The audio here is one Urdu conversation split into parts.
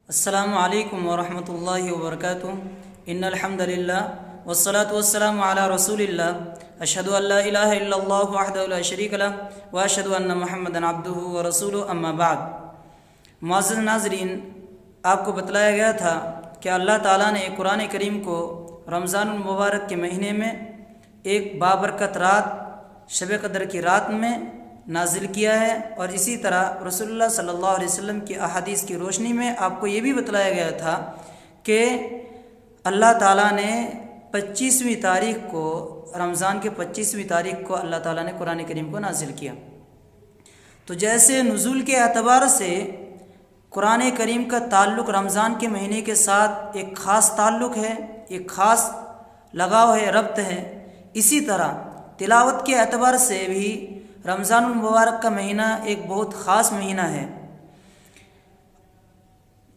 السلام علیکم ورحمۃ اللہ وبرکاتہ ان الحمد للہ والصلاة والسلام علی رسول اللہ اشہد ان لا الہ الا اللہ وحدہ لا شریک لہ واشہد ان محمدا عبدہ ورسولہ اما بعد۔ معزز ناظرین، آپ کو بتلایا گیا تھا کہ اللہ تعالیٰ نے قرآن کریم کو رمضان المبارک کے مہینے میں ایک بابرکت رات شب قدر کی رات میں نازل کیا ہے، اور اسی طرح رسول اللہ صلی اللہ علیہ وسلم کی احادیث کی روشنی میں آپ کو یہ بھی بتلایا گیا تھا کہ اللہ تعالیٰ نے 25ویں تاریخ کو، رمضان کے 25ویں تاریخ کو اللہ تعالیٰ نے قرآن کریم کو نازل کیا۔ تو جیسے نزول کے اعتبار سے قرآن کریم کا تعلق رمضان کے مہینے کے ساتھ ایک خاص تعلق ہے، ایک خاص لگاؤ ہے، ربط ہے، اسی طرح تلاوت کے اعتبار سے بھی رمضان المبارک کا مہینہ ایک بہت خاص مہینہ ہے،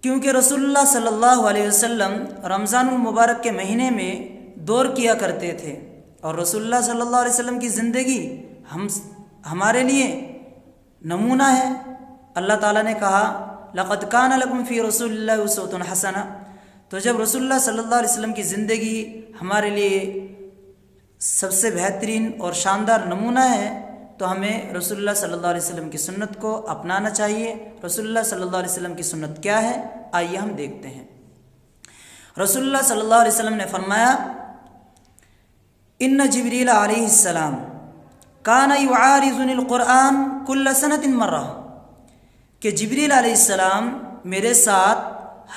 کیونکہ رسول اللہ صلی اللہ علیہ وسلم رمضان المبارک کے مہینے میں دور کیا کرتے تھے، اور رسول اللہ صلی اللہ علیہ وسلم کی زندگی ہمارے لیے نمونہ ہے۔ اللہ تعالیٰ نے کہا لقد کان لکم فی رسول اللہ اسوۃ حسنہ، تو جب رسول اللہ صلی اللہ علیہ وسلم کی زندگی ہمارے لیے سب سے بہترین اور شاندار نمونہ ہے، تو ہمیں رسول اللہ صلی اللہ علیہ وسلم کی سنت کو اپنانا چاہیے۔ رسول اللہ صلی اللہ علیہ وسلم کی سنت کیا ہے، آئیے ہم دیکھتے ہیں۔ رسول اللہ صلی اللہ علیہ وسلم نے فرمایا ان جبریل علیہ السلام کان یعارضنی القرآن کل سنۃ مرہ، کہ جبریل علیہ السلام میرے ساتھ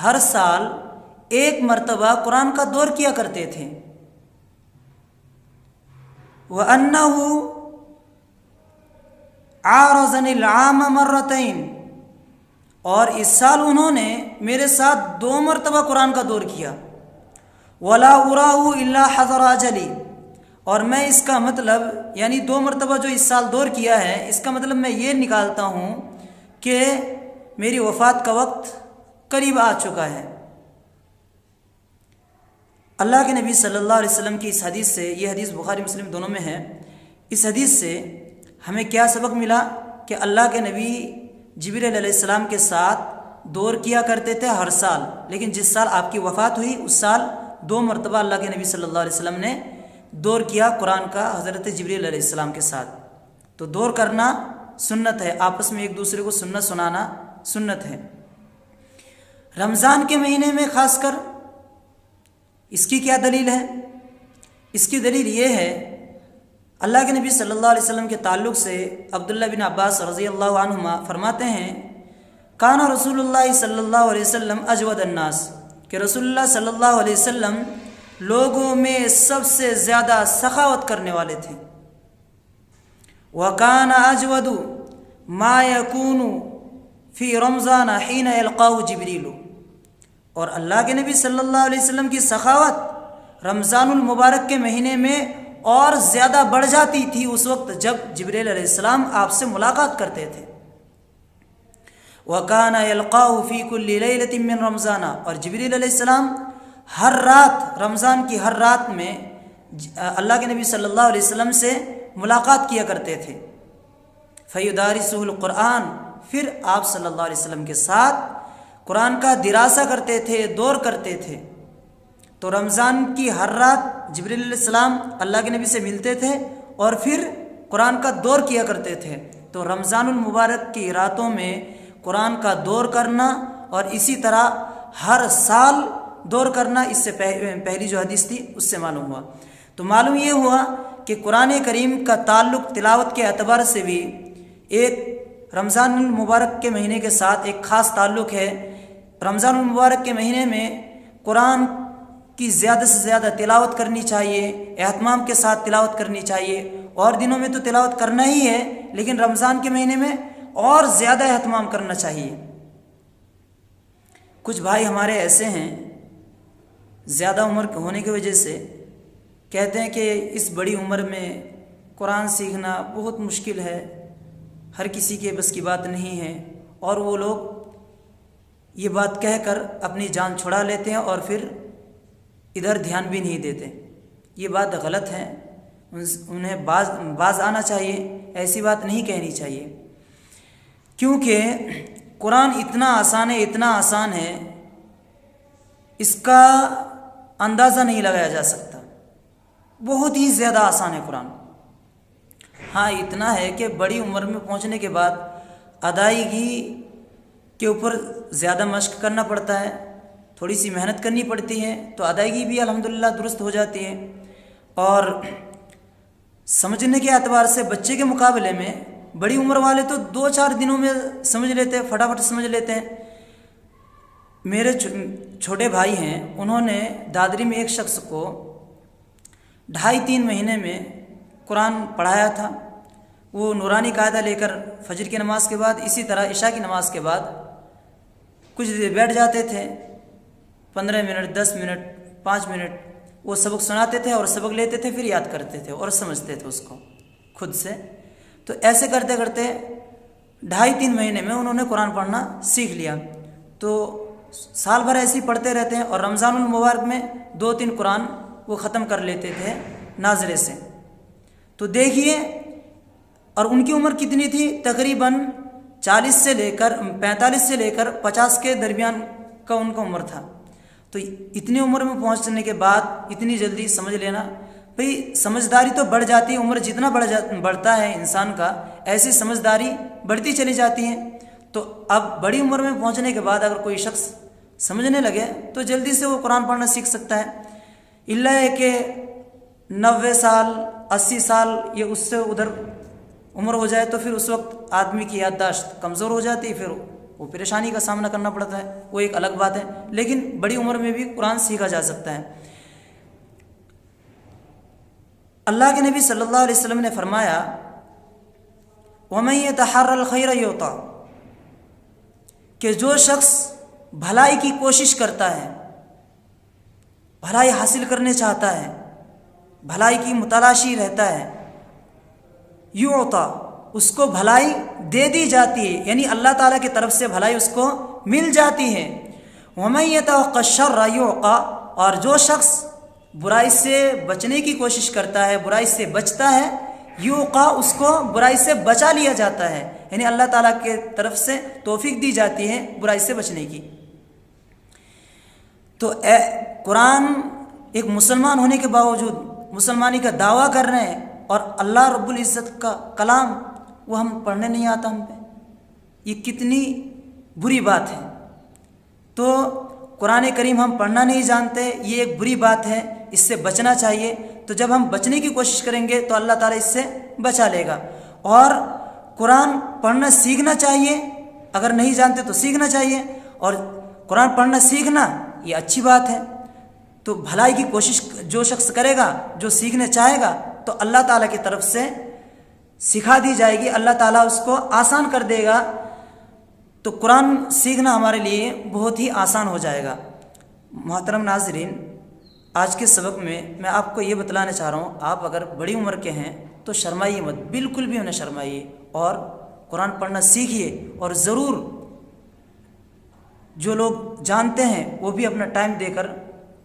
ہر سال ایک مرتبہ قرآن کا دور کیا کرتے تھے۔ وَأَنَّهُ عارضنی العام مرتين، اور اس سال انہوں نے میرے ساتھ 2 مرتبہ قرآن کا دور کیا۔ ولا أراه الا حضر اجلی، اور میں اس کا مطلب یعنی 2 مرتبہ جو اس سال دور کیا ہے، اس کا مطلب میں یہ نکالتا ہوں کہ میری وفات کا وقت قریب آ چکا ہے۔ اللہ کے نبی صلی اللہ علیہ وسلم کی اس حدیث سے، یہ حدیث بخاری مسلم دونوں میں ہے، اس حدیث سے ہمیں کیا سبق ملا کہ اللہ کے نبی جبریل علیہ السلام کے ساتھ دور کیا کرتے تھے ہر سال، لیکن جس سال آپ کی وفات ہوئی اس سال 2 مرتبہ اللہ کے نبی صلی اللہ علیہ وسلم نے دور کیا قرآن کا حضرت جبریل علیہ السلام کے ساتھ۔ تو دور کرنا سنت ہے، آپس میں ایک دوسرے کو سنت سنانا سنت ہے۔ رمضان کے مہینے میں خاص کر اس کی کیا دلیل ہے؟ اس کی دلیل یہ ہے، اللہ کے نبی صلی اللہ علیہ وسلم کے تعلق سے عبداللہ بن عباس رضی اللہ عنہما فرماتے ہیں کان رسول اللہ صلی اللہ علیہ وسلم اجود الناس، کہ رسول اللہ صلی اللہ علیہ وسلم لوگوں میں سب سے زیادہ سخاوت کرنے والے تھے۔ وَكَانَ أَجْوَدُ مَا يَكُونُ فِي رَمْضَانَ حِينَ يَلْقَاهُ جِبْرِيلُ، اور اللہ کے نبی صلی اللہ علیہ وسلم کی سخاوت رمضان المبارک کے مہینے میں اور زیادہ بڑھ جاتی تھی اس وقت جب جبریل علیہ السلام آپ سے ملاقات کرتے تھے۔ وَكَانَ يَلْقَاهُ فِي كُلِّ لَيْلَةٍ مِّن رَمْضَانَ، اور جبریل علیہ السلام ہر رات، رمضان کی ہر رات میں اللہ کے نبی صلی اللہ علیہ وسلم سے ملاقات کیا کرتے تھے۔ فَيُدَارِسُهُ الْقُرْآنَ، پھر آپ صلی اللہ علیہ وسلم کے ساتھ قرآن کا دراسہ کرتے تھے، دور کرتے تھے۔ تو رمضان کی ہر رات جبریل علیہ السلام اللہ کے نبی سے ملتے تھے اور پھر قرآن کا دور کیا کرتے تھے۔ تو رمضان المبارک کی راتوں میں قرآن کا دور کرنا اور اسی طرح ہر سال دور کرنا، اس سے پہلی جو حدیث تھی اس سے معلوم ہوا۔ تو معلوم یہ ہوا کہ قرآن کریم کا تعلق تلاوت کے اعتبار سے بھی ایک رمضان المبارک کے مہینے کے ساتھ ایک خاص تعلق ہے۔ رمضان المبارک کے مہینے میں قرآن کی زیادہ سے زیادہ تلاوت کرنی چاہیے، اہتمام کے ساتھ تلاوت کرنی چاہیے، اور دنوں میں تو تلاوت کرنا ہی ہے لیکن رمضان کے مہینے میں اور زیادہ اہتمام کرنا چاہیے۔ کچھ بھائی ہمارے ایسے ہیں زیادہ عمر ہونے کی وجہ سے کہتے ہیں کہ اس بڑی عمر میں قرآن سیکھنا بہت مشکل ہے، ہر کسی کے بس کی بات نہیں ہے، اور وہ لوگ یہ بات کہہ کر اپنی جان چھڑا لیتے ہیں اور پھر ادھر دھیان بھی نہیں دیتے۔ یہ بات غلط ہے، انہیں باز آنا چاہیے، ایسی بات نہیں کہنی چاہیے، کیونکہ قرآن اتنا آسان ہے، اتنا آسان ہے اس کا اندازہ نہیں لگایا جا سکتا، بہت ہی زیادہ آسان ہے قرآن۔ ہاں اتنا ہے کہ بڑی عمر میں پہنچنے کے بعد ادائیگی کے اوپر زیادہ مشق کرنا پڑتا ہے، تھوڑی سی محنت کرنی پڑتی ہے، تو ادائیگی بھی الحمدللہ درست ہو جاتی ہے۔ اور سمجھنے کے اعتبار سے بچے کے مقابلے میں بڑی عمر والے تو 2-4 دنوں میں سمجھ لیتے ہیں، فٹافٹ سمجھ لیتے ہیں۔ میرے چھوٹے بھائی ہیں، انہوں نے دادری میں ایک شخص کو 2.5-3 مہینے میں قرآن پڑھایا تھا۔ وہ نورانی قاعدہ لے کر فجر کی نماز کے بعد، اسی طرح عشاء کی نماز کے بعد کچھ دیر بیٹھ جاتے تھے، 15 منٹ 10 منٹ 5 منٹ وہ سبق سناتے تھے اور سبق لیتے تھے، پھر یاد کرتے تھے اور سمجھتے تھے اس کو خود سے۔ تو ایسے کرتے کرتے 2.5-3 مہینے میں انہوں نے قرآن پڑھنا سیکھ لیا۔ تو سال بھر ایسے ہی پڑھتے رہتے ہیں، اور رمضان المبارک میں 2-3 قرآن وہ ختم کر لیتے تھے ناظرے سے۔ تو دیکھیے، اور ان کی عمر کتنی تھی؟ تقریباً 40 سے لے کر 45 سے لے کر 50 کے درمیان کا ان کا عمر تھا۔ تو اتنی عمر میں پہنچنے کے بعد اتنی جلدی سمجھ لینا، بھئی سمجھداری تو بڑھ جاتی ہے، عمر جتنا بڑھتا ہے انسان کا، ایسی سمجھداری بڑھتی چلی جاتی ہے۔ تو اب بڑی عمر میں پہنچنے کے بعد اگر کوئی شخص سمجھنے لگے تو جلدی سے وہ قرآن پڑھنا سیکھ سکتا ہے، الا ہے کہ 90 سال 80 سال یا اس سے ادھر عمر ہو جائے تو پھر اس وقت آدمی کی یادداشت کمزور ہو جاتی ہے، پھر وہ پریشانی کا سامنا کرنا پڑتا ہے، وہ ایک الگ بات ہے۔ لیکن بڑی عمر میں بھی قرآن سیکھا جا سکتا ہے۔ اللہ کے نبی صلی اللہ علیہ وسلم نے فرمایا، وَمَن يَتَحَرَّ الْخَيْرَ يُعْطَى، کہ جو شخص بھلائی کی کوشش کرتا ہے، بھلائی حاصل کرنے چاہتا ہے، بھلائی کی متلاشی رہتا ہے، یعطا، اس کو بھلائی دے دی جاتی ہے، یعنی اللہ تعالیٰ کی طرف سے بھلائی اس کو مل جاتی ہے۔ وَمَن يَتَوَقَّ الشَّرَّ يُعْقَى، اور جو شخص برائی سے بچنے کی کوشش کرتا ہے، برائی سے بچتا ہے، یوقا، اس کو برائی سے بچا لیا جاتا ہے، یعنی اللہ تعالیٰ کے طرف سے توفیق دی جاتی ہے برائی سے بچنے کی۔ تو قرآن ایک مسلمان ہونے کے باوجود مسلمانی کا دعویٰ کر رہے ہیں، اور اللہ رب العزت کا کلام وہ ہم پڑھنے نہیں آتا ہم پہ، یہ کتنی بری بات ہے۔ تو قرآن کریم ہم پڑھنا نہیں جانتے، یہ ایک بری بات ہے، اس سے بچنا چاہیے۔ تو جب ہم بچنے کی کوشش کریں گے تو اللہ تعالیٰ اس سے بچا لے گا۔ اور قرآن پڑھنا سیکھنا چاہیے، اگر نہیں جانتے تو سیکھنا چاہیے، اور قرآن پڑھنا سیکھنا یہ اچھی بات ہے۔ تو بھلائی کی کوشش جو شخص کرے گا، جو سیکھنے چاہے گا، تو اللہ تعالیٰ کی طرف سے سکھا دی جائے گی، اللہ تعالیٰ اس کو آسان کر دے گا۔ تو قرآن سیکھنا ہمارے لیے بہت ہی آسان ہو جائے گا۔ محترم ناظرین، آج کے سبق میں آپ کو یہ بتلانا چاہ رہا ہوں، آپ اگر بڑی عمر کے ہیں تو شرمائیے مت، بالکل بھی انہیں شرمائیے، اور قرآن پڑھنا سیکھیے۔ اور ضرور جو لوگ جانتے ہیں وہ بھی اپنا ٹائم دے کر،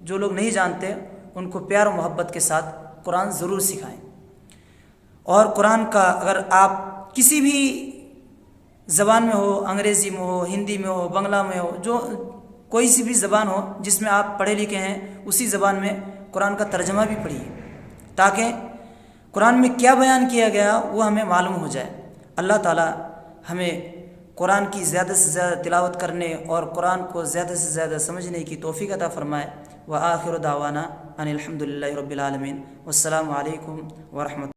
جو لوگ نہیں جانتے ان کو پیار و محبت کے ساتھ قرآن ضرور سکھائیں۔ اور قرآن کا اگر آپ کسی بھی زبان میں ہو، انگریزی میں ہو، ہندی میں ہو، بنگلہ میں ہو، جو کوئی سی بھی زبان ہو جس میں آپ پڑھے لکھے ہیں، اسی زبان میں قرآن کا ترجمہ بھی پڑھیے، تاکہ قرآن میں کیا بیان کیا گیا وہ ہمیں معلوم ہو جائے۔ اللہ تعالیٰ ہمیں قرآن کی زیادہ سے زیادہ تلاوت کرنے اور قرآن کو زیادہ سے زیادہ سمجھنے کی توفیق عطا فرمائے۔ وآخر دعوانا ان الحمد للہ رب العالمین، والسلام علیکم ورحمۃ